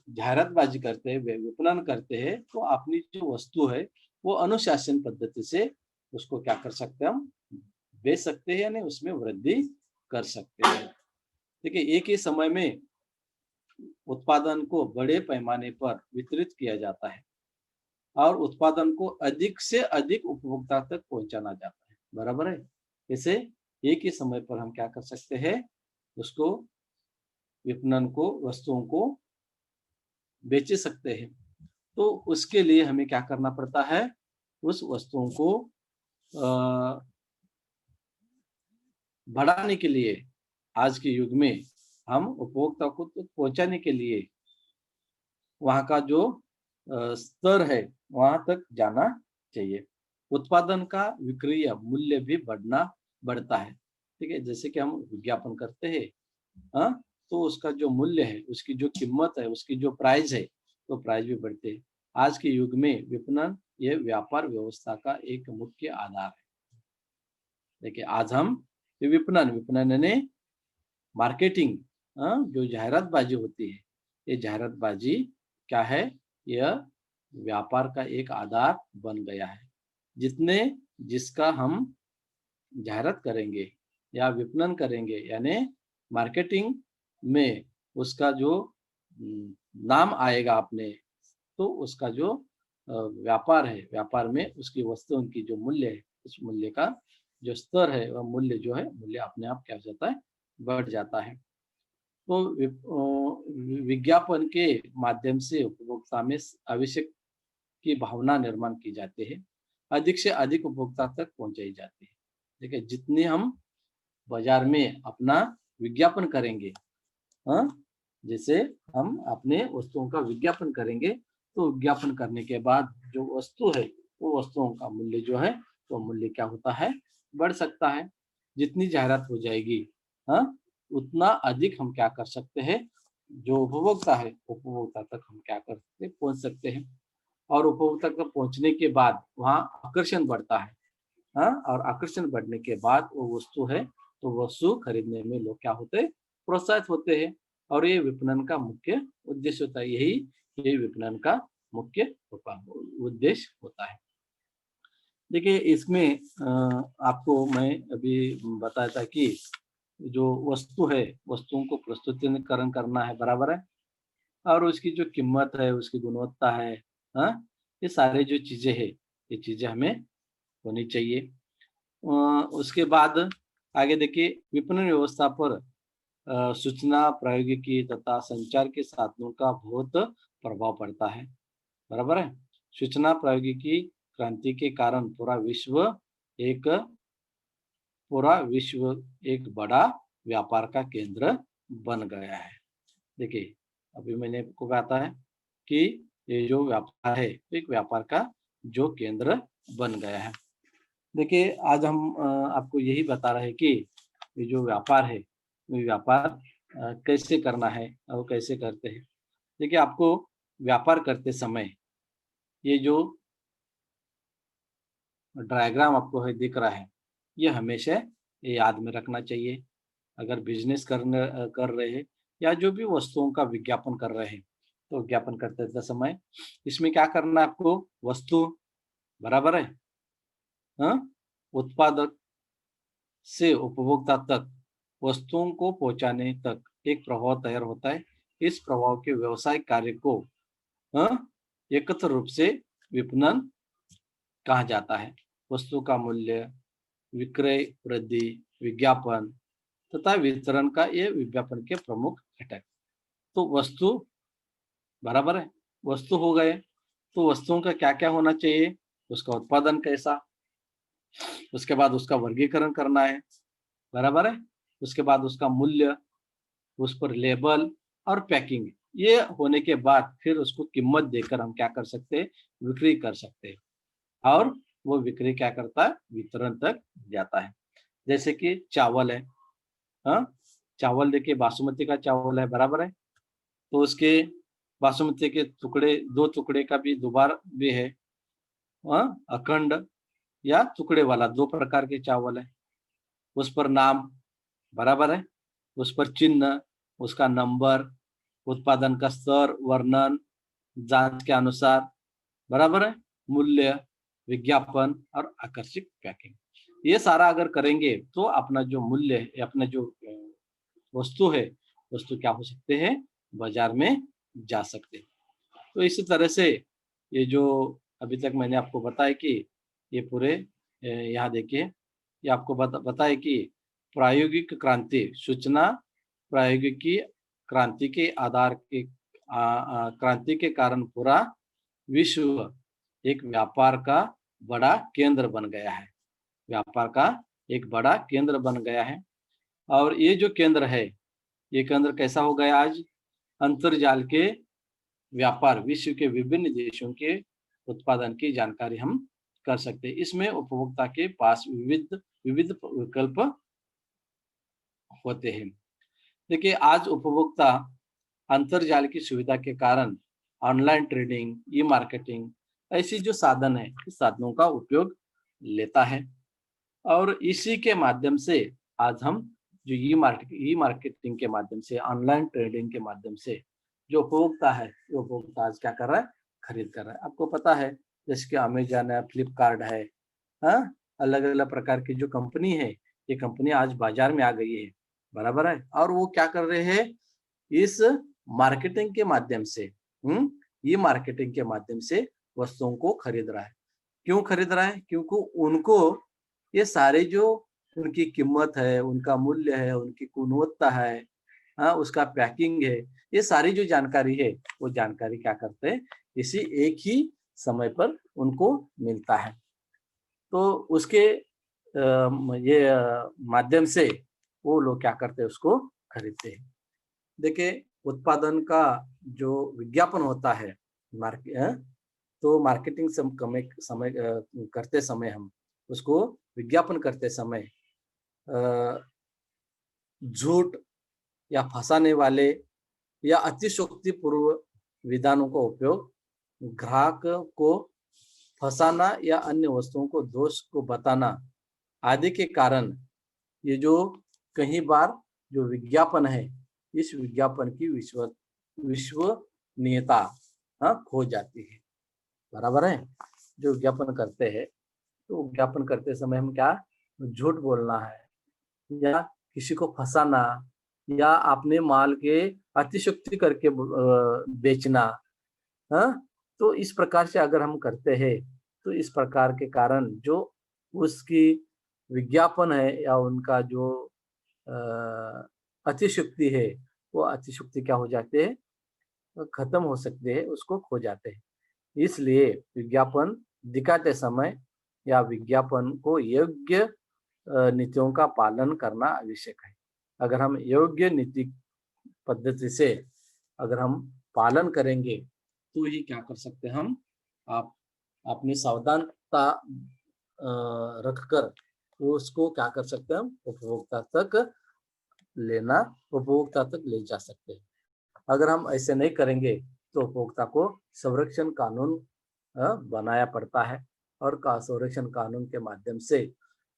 जाहिरातबाजी करते हैं, विपणन करते हैं, तो अपनी जो वस्तु है वो अनुशासन पद्धति से उसको क्या कर सकते हैं, हम बेच सकते हैं, यानी उसमें वृद्धि कर सकते हैं। देखिए, एक ही समय में उत्पादन को बड़े पैमाने पर वितरित किया जाता है और उत्पादन को अधिक से अधिक उपभोक्ता तक पहुंचाना जाता है। बराबर है? इसे एक ही समय पर हम क्या कर सकते हैं, उसको विपणन को, वस्तुओं को बेच सकते हैं। तो उसके लिए हमें क्या करना पड़ता है, उस वस्तुओं को बढ़ाने के लिए आज के युग में हम उपभोक्ता को तो पहुंचाने के लिए वहाँ का जो स्तर है वहां तक जाना चाहिए। उत्पादन का विक्रय मूल्य भी बढ़ता है। ठीक है, जैसे कि हम विज्ञापन करते हैं, हाँ, तो उसका जो मूल्य है, उसकी जो कीमत है, उसकी जो प्राइस है, तो प्राइस भी बढ़ते हैं। आज के युग में विपणन ये व्यापार व्यवस्था का एक मुख्य आधार है। देखिए, आज हम विपणन यानी मार्केटिंग, जो जाहिरातबाजी होती है, ये जाहिरातबाजी क्या है, यह व्यापार का एक आधार बन गया है। जितने जिसका हम जाहिरात करेंगे या विपणन करेंगे, यानी मार्केटिंग में उसका जो नाम आएगा अपने, तो उसका जो व्यापार है, व्यापार में उसकी वस्तुओं की जो मूल्य है, उस मूल्य का जो स्तर है, वह मूल्य जो है, मूल्य अपने आप क्या हो जाता है, बढ़ जाता है। तो विज्ञापन के माध्यम से उपभोक्ता में आवश्यक की भावना निर्माण की जाती है, अधिक से अधिक उपभोक्ता तक पहुंचाई जाती है। देखिए, जितने हम बाजार में अपना विज्ञापन करेंगे, हाँ, जैसे हम अपने वस्तुओं का विज्ञापन करेंगे, तो विज्ञापन करने के बाद जो वस्तु है, वो वस्तुओं का मूल्य जो है, वो मूल्य क्या होता है, बढ़ सकता है। जितनी जाहिरात हो जाएगी, हाँ, उतना अधिक हम क्या कर सकते हैं, जो उपभोक्ता है, उपभोक्ता तक हम क्या कर सकते हैं, पहुंच सकते हैं। और उपभोक्ता तक पहुंचने के बाद वहाँ आकर्षण बढ़ता है, हाँ, और आकर्षण बढ़ने के बाद वो वस्तु है, तो वस्तु खरीदने में लोग क्या होते हैं, प्रोत्साहित होते हैं। और ये विपणन का मुख्य उद्देश्य होता है, यही विपणन का मुख्य उद्देश्य होता है। देखिए, इसमें आपको मैं अभी बताया था कि जो वस्तु है, वस्तुओं को प्रस्तुतिकरण करना है, बराबर है, और उसकी जो कीमत है, उसकी गुणवत्ता है, हाँ, ये सारे जो चीजें है, ये चीजें हमें होनी चाहिए। उसके बाद आगे देखिए, विपणन व्यवस्था पर सूचना प्रौद्योगिकी तथा संचार के साधनों का बहुत प्रभाव पड़ता है। बराबर है? सूचना प्रौद्योगिकी क्रांति के कारण एक पूरा विश्व एक बड़ा व्यापार का केंद्र बन गया है। देखिए, अभी मैंने आपको बताया कि ये जो व्यापार है, एक व्यापार का जो केंद्र बन गया है। देखिए, आज हम आपको यही बता रहे हैं कि ये जो व्यापार है, ये व्यापार कैसे करना है और कैसे करते हैं। देखिए, आपको व्यापार करते समय ये जो डायग्राम आपको है दिख रहा है, ये हमेशा ये याद में रखना चाहिए। अगर बिजनेस कर रहे हैं या जो भी वस्तुओं का विज्ञापन कर रहे हैं, तो विज्ञापन करते समय इसमें क्या करना है आपको, वस्तु, बराबर है, हाँ, उत्पादक से उपभोक्ता तक वस्तुओं को पहुंचाने तक एक प्रभाव तैयार होता है। इस प्रभाव के व्यवसायिक कार्य को एकत्र रूप से विपणन कहा जाता है। वस्तु का मूल्य, विक्रय, वृद्धि, विज्ञापन तथा वितरण का ये विज्ञापन के प्रमुख घटक। तो वस्तु बराबर है, वस्तु हो गए, तो वस्तुओं का क्या क्या होना चाहिए, उसका उत्पादन कैसा, उसके बाद उसका वर्गीकरण करना है, बराबर है, उसके बाद उसका मूल्य, उस पर लेबल और पैकिंग, ये होने के बाद फिर उसको कीमत देकर हम क्या कर सकते हैं, बिक्री कर सकते हैं, और वो बिक्री क्या करता है, वितरण तक जाता है। जैसे कि चावल है, हाँ, चावल देखिए बासमती का चावल है, बराबर है, तो उसके बासमती के टुकड़े, 2 टुकड़े का भी दुबार भी है, हाँ, अखंड या टुकड़े वाला, 2 प्रकार के चावल है। उस पर नाम, बराबर है, उस पर चिन्ह, उसका नंबर, उत्पादन का स्तर, वर्णन, जांच के अनुसार, बराबर है, मूल्य, विज्ञापन और आकर्षक पैकिंग। ये सारा अगर करेंगे तो अपना जो मूल्य है, अपना जो वस्तु है, वस्तु क्या हो सकते हैं, बाजार में जा सकते हैं। तो इसी तरह से ये जो अभी तक मैंने आपको बताया कि ये पूरे यहाँ देखिए, ये आपको बताया कि प्रायोगिक क्रांति, सूचना प्रौद्योगिकी क्रांति के आधार के क्रांति के कारण पूरा विश्व एक व्यापार का बड़ा केंद्र बन गया है, व्यापार का एक बड़ा केंद्र बन गया है। और ये जो केंद्र है, ये केंद्र कैसा हो गया आज, अंतर्जाल के व्यापार, विश्व के विभिन्न देशों के उत्पादन की जानकारी हम कर सकते हैं। इसमें उपभोक्ता के पास विविध विविध विकल्प होते हैं। देखिए आज उपभोक्ता अंतर्जाल की सुविधा के कारण ऑनलाइन ट्रेडिंग, ई मार्केटिंग, ऐसी जो साधन है, इस साधनों का उपयोग लेता है, और इसी के माध्यम से आज हम जो ई मार्केटिंग के माध्यम से, ऑनलाइन ट्रेडिंग के माध्यम से जो उपभोक्ता है, वो उपभोक्ता आज क्या कर रहा है, खरीद कर रहा है। आपको पता है जैसे कि अमेजन है, फ्लिपकार्ट है, हाँ, अलग अलग प्रकार की जो कंपनी है, ये कंपनी आज बाजार में आ गई है, बराबर है, और वो क्या कर रहे हैं, इस मार्केटिंग के माध्यम से, ये मार्केटिंग के माध्यम से वस्तुओं को खरीद रहा है। क्यों खरीद रहा है, क्योंकि उनको ये सारे जो उनकी कीमत है, उनका मूल्य है, उनकी गुणवत्ता है, हाँ, उसका पैकिंग है, ये सारी जो जानकारी है, वो जानकारी क्या करते हैं, इसी एक ही समय पर उनको मिलता है। तो उसके माध्यम से वो लोग क्या करते हैं, उसको खरीदते हैं। देखिए उत्पादन का जो विज्ञापन होता है, तो मार्केटिंग समय करते समय हम उसको विज्ञापन करते समय झूठ या फंसाने वाले या अतिशयोक्तिपूर्ण विधानों का उपयोग, ग्राहक को फंसाना या अन्य वस्तुओं को दोष को बताना आदि के कारण ये जो कई बार जो विज्ञापन है, इस विज्ञापन की विश्वसनीयता खो जाती है, बराबर है। जो विज्ञापन करते हैं, तो विज्ञापन करते समय हम क्या, झूठ बोलना है या किसी को फंसाना या अपने माल के अतिशयोक्ति करके बेचना, हाँ, तो इस प्रकार से अगर हम करते हैं, तो इस प्रकार के कारण जो उसकी विज्ञापन है या उनका जो अतिशयोक्ति है, वो अतिशयोक्ति क्या हो जाते हैं, खत्म हो सकते हैं, उसको खो जाते हैं। इसलिए विज्ञापन दिखाते समय या विज्ञापन को योग्य नीतियों का पालन करना आवश्यक है। अगर हम योग्य नीति पद्धति से अगर हम पालन करेंगे, तो ही क्या कर सकते हैं हम, आप अपनी सावधानता रखकर उसको क्या कर सकते हैं, हम उपभोक्ता तक ले जा सकते हैं। अगर हम ऐसे नहीं करेंगे तो उपभोक्ता को संरक्षण कानून बनाया पड़ता है, और संरक्षण कानून के माध्यम से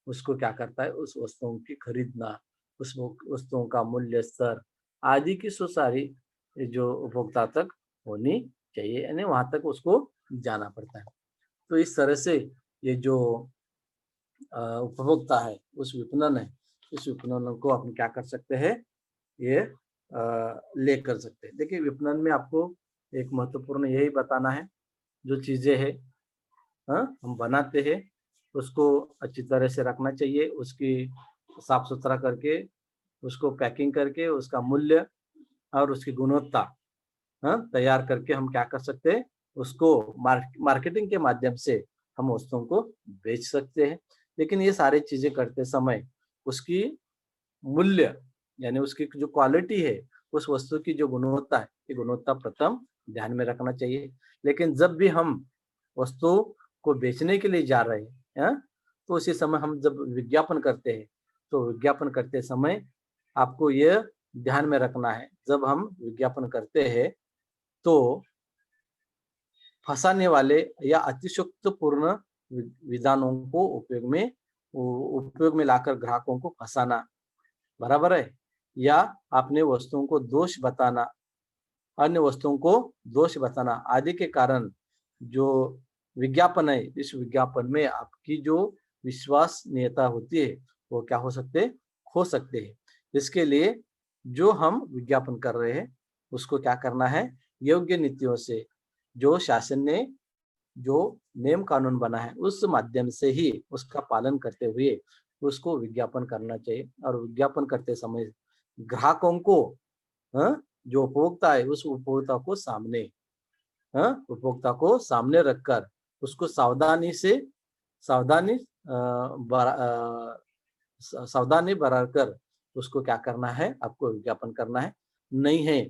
उसको क्या करता है, उस वस्तुओं की खरीदना, उस वस्तुओं का मूल्य स्तर आदि की सारी जो उपभोक्ता तक होनी चाहिए, यानी वहां तक उसको जाना पड़ता है। तो इस तरह से ये जो उपभोक्ता है, उस विपणन है, इस विपणन को हम क्या कर सकते हैं, ये ले कर सकते हैं। देखिए विपणन में आपको एक महत्वपूर्ण यही बताना है, जो चीजें है हम बनाते हैं, उसको अच्छी तरह से रखना चाहिए, उसकी साफ सुथरा करके, उसको पैकिंग करके, उसका मूल्य और उसकी गुणवत्ता तैयार करके हम क्या कर सकते हैं, उसको मार्केटिंग के माध्यम से हम वस्तुओं को बेच सकते हैं। लेकिन ये सारी चीजें करते समय उसकी मूल्य यानी उसकी जो क्वालिटी है, उस वस्तु की जो गुणवत्ता है, ये गुणवत्ता प्रथम ध्यान में रखना चाहिए। लेकिन जब भी हम वस्तु को बेचने के लिए जा रहे हैं, तो उसी समय हम जब विज्ञापन करते हैं, तो विज्ञापन करते समय आपको यह ध्यान में रखना है, जब हम विज्ञापन करते हैं तो फंसाने वाले या अतिशयोक्तिपूर्ण विधानों को उपयोग में लाकर ग्राहकों को फंसाना, बराबर है, या अपने वस्तुओं को दोष बताना, अन्य वस्तुओं को दोष बताना आदि के कारण जो विज्ञापन है, इस विज्ञापन में आपकी जो विश्वसनीयता होती है, वो क्या हो सकते हैं, खो सकते हैं। इसके लिए जो हम विज्ञापन कर रहे हैं, उसको क्या करना है, योग्य नीतियों से, जो शासन ने जो नियम कानून बना है, उस माध्यम से ही उसका पालन करते हुए उसको विज्ञापन करना चाहिए। और विज्ञापन करते समय ग्राहकों को जो उपभोक्ता है, उस उपभोक्ता को सामने रखकर उसको सावधानी बरतकर उसको क्या करना है, आपको विज्ञापन करना है। नहीं है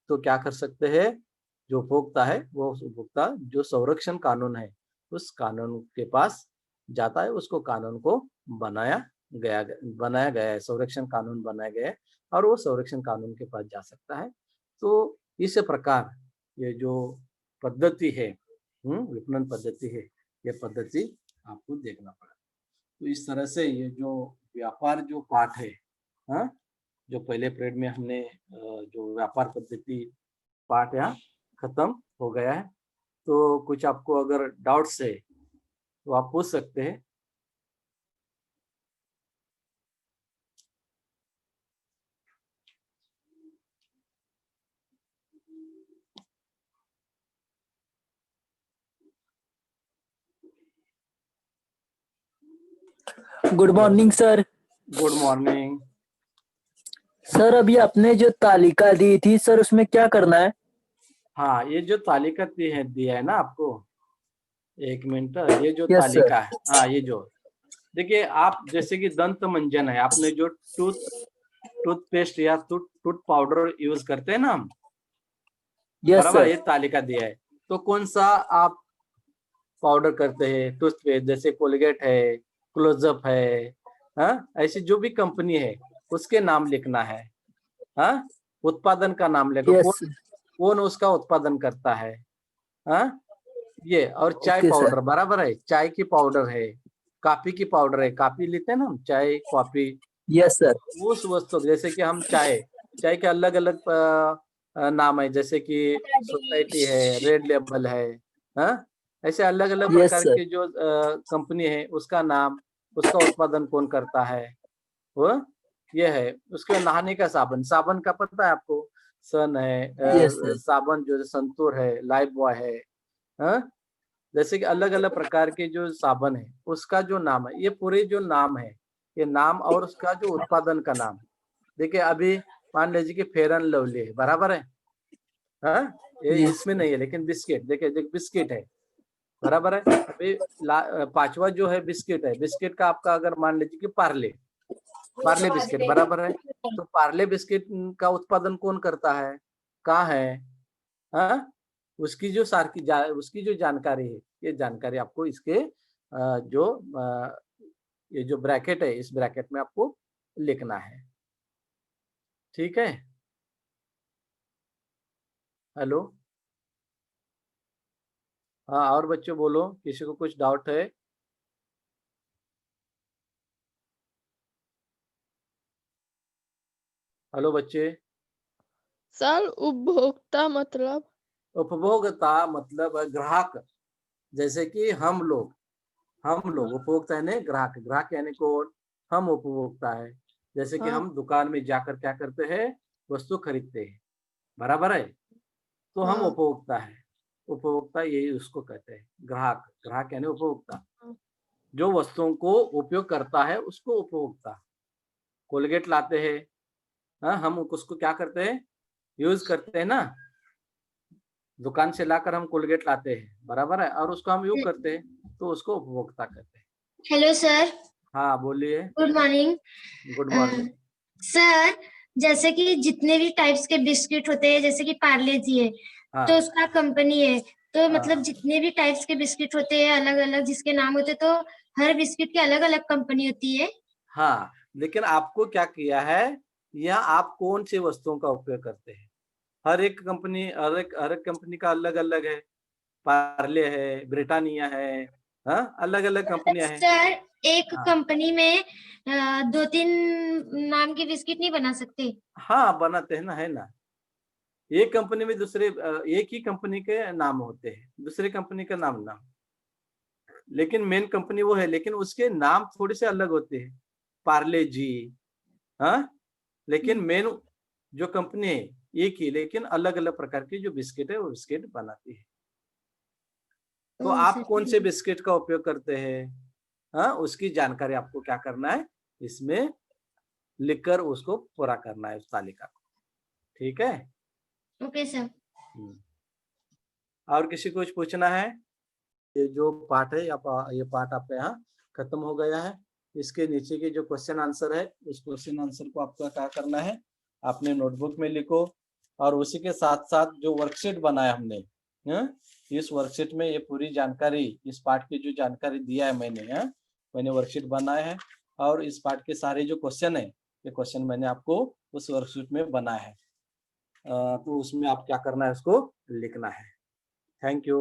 तो क्या कर सकते हैं, जो उपभोक्ता है, वो उपभोक्ता जो संरक्षण कानून है, उस कानून के पास जाता है, उसको कानून को बनाया गया है, संरक्षण कानून बनाया गया है, और वो संरक्षण कानून के पास जा सकता है। तो इस प्रकार ये जो पद्धति है, विपणन पद्धति है, ये पद्धति आपको देखना पड़ा। तो इस तरह से ये जो व्यापार जो पाठ है, जो पहले पीरियड में हमने जो व्यापार पद्धति पाठ यहाँ खत्म हो गया है। तो कुछ आपको अगर डाउट्स है तो आप पूछ सकते हैं। Good morning sir. Good morning sir, अभी आपने जो तालिका दी थी सर, उसमें क्या करना है? हाँ, ये जो तालिका दिया है ना आपको, एक मिनट, ये जो यस सर। तालिका है, हाँ, ये जो देखिए, आप जैसे कि दंत मंजन है, आपने जो टूथपेस्ट या टूथ पाउडर यूज करते हैं ना हम, यस बराबर, सर। ये तालिका दिया है। तो कौन सा आप पाउडर करते हैं, टूथपेस्ट, जैसे कोलगेट है, क्लोजअप है, ऐसी जो भी कंपनी है उसके नाम लिखना है, उत्पादन का नाम लिखो, यस। कौन उसका उत्पादन करता है, ये, और चाय ओके सर। पाउडर, बराबर है, चाय की पाउडर है, कॉफी की पाउडर है, कॉफी लेते हैं ना हम, चाय कॉफी, यस सर। उस वस्तु, जैसे कि हम चाय के अलग अलग नाम है, जैसे कि सोसाइटी है, रेड लेबल है, ऐसे अलग अलग यस प्रकार सर। की जो कंपनी है, उसका नाम, उसका उत्पादन कौन करता है, वो ये है। उसके बाद नहाने का साबन, साबन का पता है आपको, सन है, यस सर। साबन जो संतूर है, लाइफ बॉय है, हाँ? जैसे कि अलग अलग प्रकार के जो साबन है, उसका जो नाम है, ये पूरे जो नाम है, ये नाम और उसका जो उत्पादन का नाम, देखिए अभी मान लीजिए कि फेयर एंड लवली है, बराबर है, ये यस इसमें सर। नहीं है, लेकिन बिस्किट, देखिए बिस्किट है, बराबर है। अभी पांचवा जो है बिस्किट है, बिस्किट का आपका अगर मान लीजिए कि पार्ले बिस्किट, बराबर है। तो पार्ले बिस्किट का उत्पादन कौन करता है, कहाँ है, हाँ? उसकी जो जानकारी है, ये जानकारी आपको इसके ये जो ब्रैकेट है, इस ब्रैकेट में आपको लिखना है, ठीक है। हेलो, हाँ, और बच्चों बोलो, किसी को कुछ डाउट है? हेलो बच्चे। सर, उपभोक्ता मतलब? उपभोक्ता मतलब ग्राहक, जैसे कि हम लोग उपभोक्ता यानी ग्राहक, ग्राहक यानी कौन, हम उपभोक्ता है। जैसे कि हाँ। हम दुकान में जाकर क्या करते हैं, वस्तु खरीदते हैं, बराबर है, तो हम हाँ। उपभोक्ता है। उपभोक्ता यही उसको कहते हैं, ग्राहक, ग्राहक यानी उपभोक्ता। जो वस्तुओं को उपयोग करता है उसको उपभोक्ता। कोलगेट लाते हैं, हाँ, हम उसको क्या करते हैं, यूज करते हैं ना, दुकान से लाकर हम कोलगेट लाते हैं, बराबर है, और उसको हम यूज करते हैं, तो उसको उपभोक्ता कहते हैं। हेलो सर, हाँ बोलिए। Good morning. Good morning. Sir, जैसे कि जितने भी टाइप्स के बिस्किट होते हैं, जैसे कि पार्ले जी है, हाँ तो उसका कंपनी है, तो मतलब हाँ जितने भी टाइप्स के बिस्किट होते हैं अलग अलग जिसके नाम होते हैं, तो हर बिस्किट की अलग अलग कंपनी होती है। हाँ, लेकिन आपको क्या किया है, या आप कौन सी वस्तुओं का उपयोग करते हैं? हर एक कंपनी का अलग अलग है, पार्ले है, ब्रिटानिया है, हाँ, अलग अलग कंपनियां हैं। सर, एक हाँ कंपनी में 2-3 नाम के बिस्किट नहीं बना सकते? हाँ, बनाते हैं ना, है ना। एक कंपनी में एक ही कंपनी के नाम होते हैं, दूसरी कंपनी का नाम ना, लेकिन मेन कंपनी वो है, लेकिन उसके नाम थोड़े से अलग होते हैं। पार्ले जी, हाँ, लेकिन मेन जो कंपनी है एक ही, लेकिन अलग अलग प्रकार की जो बिस्किट है वो बिस्किट बनाती है। तो ओह आप सर, कौन से बिस्किट का उपयोग करते हैं, हाँ, उसकी जानकारी आपको क्या करना है, इसमें लिखकर उसको पूरा करना है, उस तालिका को। ठीक है। Okay sir. और किसी को कुछ पूछना है? ये जो पार्ट है ये पार्ट आपका यहाँ खत्म हो गया है। इसके नीचे के जो क्वेश्चन आंसर है, उस क्वेश्चन आंसर को आपका क्या करना है, अपने नोटबुक में लिखो, और उसी के साथ साथ जो वर्कशीट बनाया हमने, इस वर्कशीट में ये पूरी जानकारी, इस पार्ट की जो जानकारी दिया है मैंने वर्कशीट बनाया है, और इस पार्ट के सारे जो क्वेश्चन है, ये क्वेश्चन मैंने आपको उस वर्कशीट में बनाया है। तो उसमें आप क्या करना है, उसको लिखना है। Thank you.